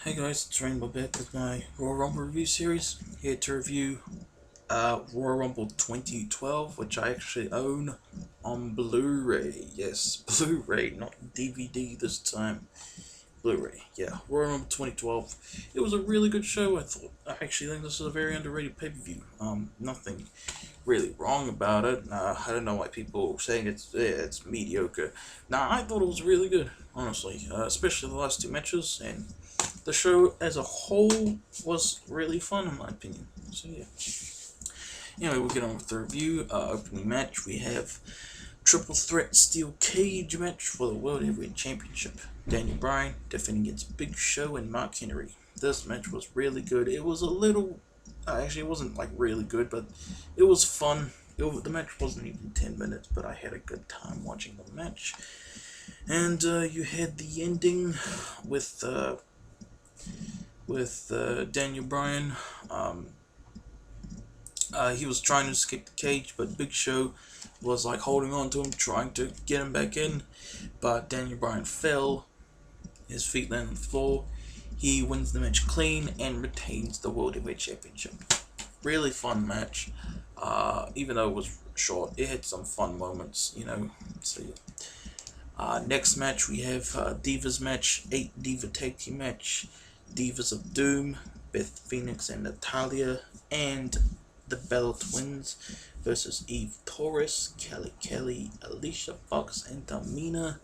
Hey guys, it's Rainbow back with my Royal Rumble review series. Here to review Royal Rumble 2012, which I actually own on Blu-ray. Yes, Blu-ray, not DVD this time. Blu-ray, yeah. Royal Rumble 2012. It was a really good show, I thought. I actually think this is a very underrated pay-per-view. Nothing really wrong about it. I don't know why people are saying it's mediocre. I thought it was really good, honestly. Especially the last two matches, and the show as a whole was really fun in my opinion. So yeah. Anyway, we'll get on with the review. Opening match, we have triple threat steel cage match for the World Heavyweight Championship. Daniel Bryan defending against Big Show and Mark Henry. This match was really good. It was a little, actually it wasn't like really good, but it was fun. The match wasn't even 10 minutes, but I had a good time watching the match. And you had the ending with Daniel Bryan. He was trying to escape the cage, but Big Show was like holding on to him, trying to get him back in. But Daniel Bryan fell. His feet landed on the floor. He wins the match clean and retains the World Heavyweight Championship. Really fun match. Even though it was short, it had some fun moments, you know. So yeah. Next match we have Divas Match, Eight-Diva Tag Team match. Divas of Doom, Beth Phoenix and Natalya, and the Bella Twins versus Torres, Kelly, Alicia Fox, and Tamina.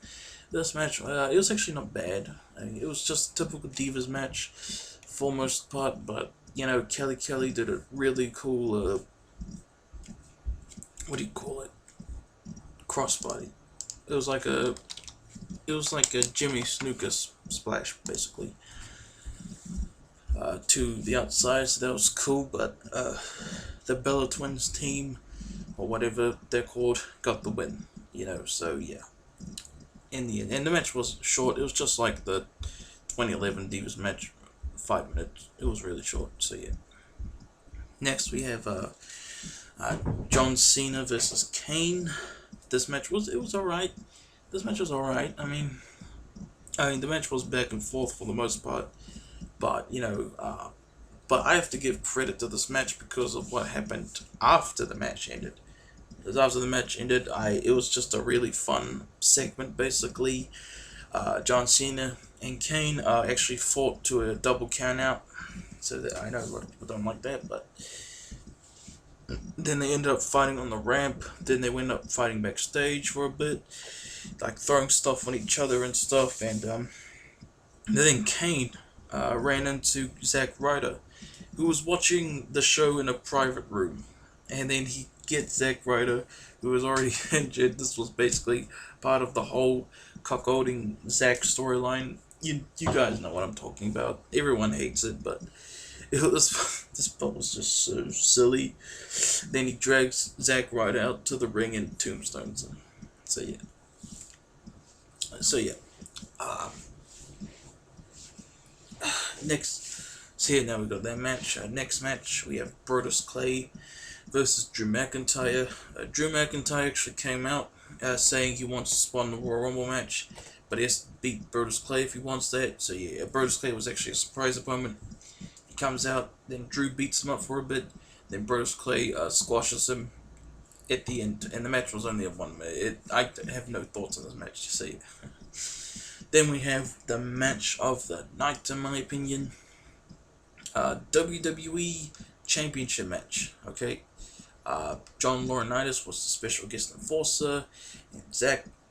This match, it was actually not bad. I mean, it was just a typical Divas match for most part, but you know, Kelly did a really cool, what do you call it? Crossbody. It was like a Jimmy Snuka splash, basically. To the outside, so that was cool, but the Bella Twins team, or whatever they're called, got the win, you know, so yeah. In the end, and the match was short, it was just like the 2011 Divas match, 5 minutes, it was really short, so yeah. Next we have John Cena versus Kane. This match was alright. This match was alright. I mean, the match was back and forth for the most part. But, you know, but I have to give credit to this match because of what happened after the match ended. Because after the match ended, it was just a really fun segment, basically. John Cena and Kane actually fought to a double count out. So that I know a lot of people don't like that, but then they ended up fighting on the ramp. Then they went up fighting backstage for a bit, like throwing stuff on each other and stuff. And then Kane ran into Zack Ryder, who was watching the show in a private room, and then he gets Zack Ryder, who was already injured. This was basically part of the whole cuckolding Zack storyline. You guys know what I'm talking about. Everyone hates it, but this part was just so silly. Then he drags Zack Ryder out to the ring and tombstones him. So yeah. So yeah. So yeah, now we got that match. Next match, we have Brodus Clay versus Drew McIntyre. Drew McIntyre actually came out saying he wants to spawn the Royal Rumble match, but he has to beat Brodus Clay if he wants that. So yeah, Brodus Clay was actually a surprise opponent. He comes out, then Drew beats him up for a bit, then Brodus Clay squashes him at the end, and the match was only a 1 minute. I have no thoughts on this match, you see. Then we have the match of the night, in my opinion. WWE Championship match. Okay, John Laurinaitis was the special guest enforcer, and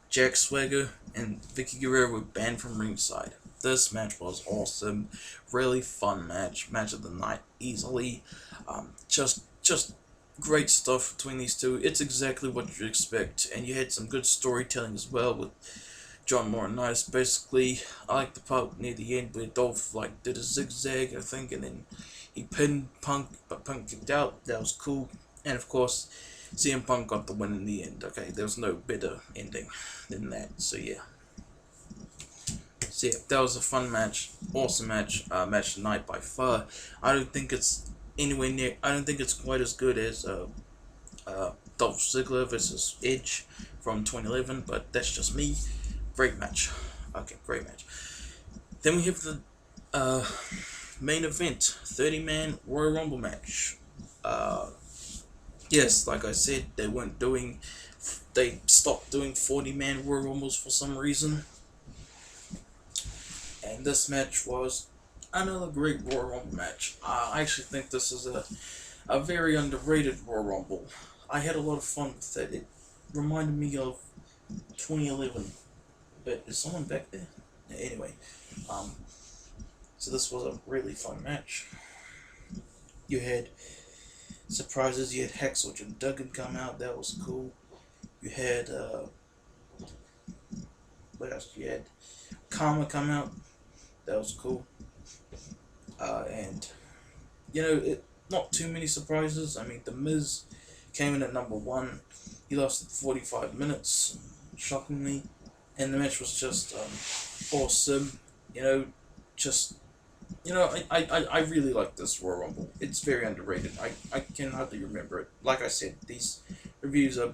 Jack Swagger and Vicky Guerrero were banned from ringside. This match was awesome, really fun match of the night, easily. Just great stuff between these two. It's exactly what you expect, and you had some good storytelling as well with John Laurinaitis. Basically, I like the part near the end where Dolph like did a zigzag, I think, and then he pinned Punk, but Punk kicked out. That was cool. And of course, CM Punk got the win in the end. Okay, there was no better ending than that. So yeah. So yeah, that was a fun match, awesome match, match of the night by far. I don't think it's quite as good as Dolph Ziggler versus Edge from 2011, but that's just me. Great match. Okay, great match. Then we have the Uh, Main event, 30-man Royal Rumble match. Yes, like I said, they stopped doing 40-man Royal Rumbles for some reason. And this match was another great Royal Rumble match. I actually think this is a very underrated Royal Rumble. I had a lot of fun with it. It reminded me of 2011. But is someone back there? Yeah, anyway, so this was a really fun match. You had surprises. You had Hacksaw Jim Duggan come out. That was cool. You had what else? You had Karma come out. That was cool. And not too many surprises. I mean, The Miz came in at number 1. He lasted 45 minutes, shockingly, and the match was just awesome. I really like this Royal Rumble. It's very underrated. I can hardly remember it. Like I said, these reviews are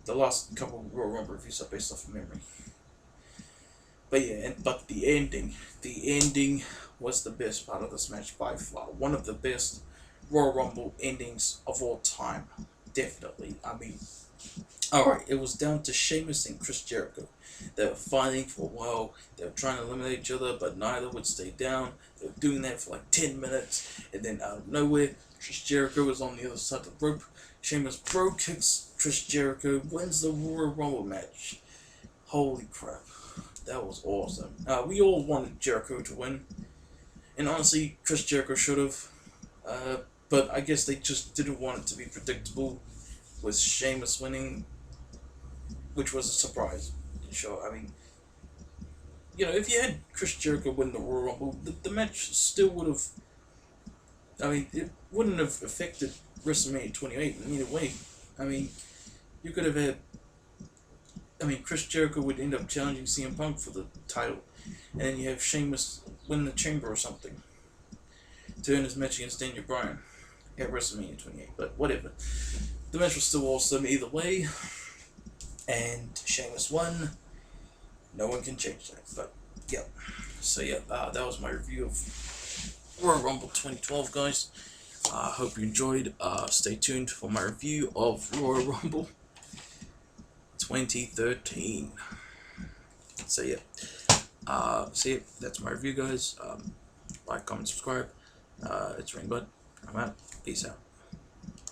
the last couple of Royal Rumble reviews are based off of memory. But yeah, but the ending was the best part of this match by far. One of the best Royal Rumble endings of all time. Definitely. I mean, alright, it was down to Sheamus and Chris Jericho. They were fighting for a while. They were trying to eliminate each other, but neither would stay down. They were doing that for like 10 minutes, and then out of nowhere, Chris Jericho was on the other side of the rope. Sheamus bro kicks Chris Jericho, wins the Royal Rumble match. Holy crap. That was awesome. We all wanted Jericho to win. And honestly, Chris Jericho should have. But I guess they just didn't want it to be predictable with Sheamus winning, which was a surprise. Sure, I mean, if you had Chris Jericho win the Royal Rumble, the match still would have. I mean, it wouldn't have affected WrestleMania 28 in either way. I mean, you could have had. I mean, Chris Jericho would end up challenging CM Punk for the title, and then you have Sheamus win the Chamber or something to earn his match against Daniel Bryan at WrestleMania 28. But whatever, the match was still awesome either way, and Sheamus won. No one can change that. But yeah, so yeah, that was my review of Royal Rumble 2012, guys. I hope you enjoyed. Stay tuned for my review of Royal Rumble 2013. So yeah, that's my review, guys. Like, comment, subscribe. It's Rainbud. I'm out. Peace out.